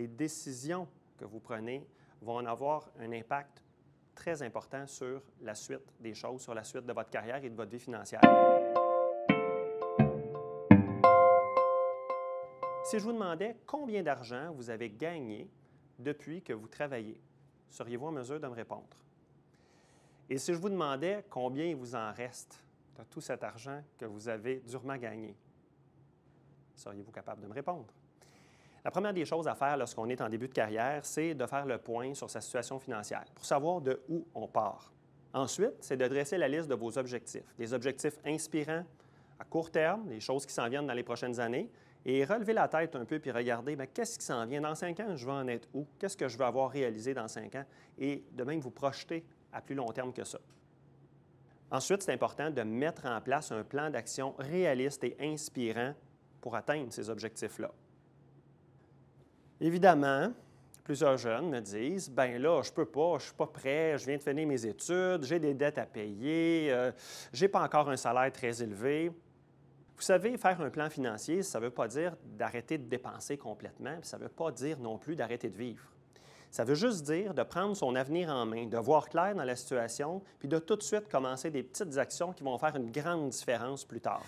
les décisions que vous prenez vont en avoir un impact très important sur la suite des choses, sur la suite de votre carrière et de votre vie financière. Si je vous demandais combien d'argent vous avez gagné depuis que vous travaillez, seriez-vous en mesure de me répondre? Et si je vous demandais combien il vous en reste de tout cet argent que vous avez durement gagné, seriez-vous capable de me répondre? La première des choses à faire lorsqu'on est en début de carrière, c'est de faire le point sur sa situation financière pour savoir de où on part. Ensuite, c'est de dresser la liste de vos objectifs, des objectifs inspirants à court terme, les choses qui s'en viennent dans les prochaines années, et relever la tête un peu puis regarder qu'est-ce qui s'en vient dans 5 ans, je vais en être où, qu'est-ce que je veux avoir réalisé dans 5 ans, et de même vous projeter à plus long terme que ça. Ensuite, c'est important de mettre en place un plan d'action réaliste et inspirant pour atteindre ces objectifs-là. Évidemment, plusieurs jeunes me disent « Bien là, je ne peux pas, je ne suis pas prêt, je viens de finir mes études, j'ai des dettes à payer, je n'ai pas encore un salaire très élevé. » Vous savez, faire un plan financier, ça ne veut pas dire d'arrêter de dépenser complètement, puis ça ne veut pas dire non plus d'arrêter de vivre. Ça veut juste dire de prendre son avenir en main, de voir clair dans la situation, puis de tout de suite commencer des petites actions qui vont faire une grande différence plus tard.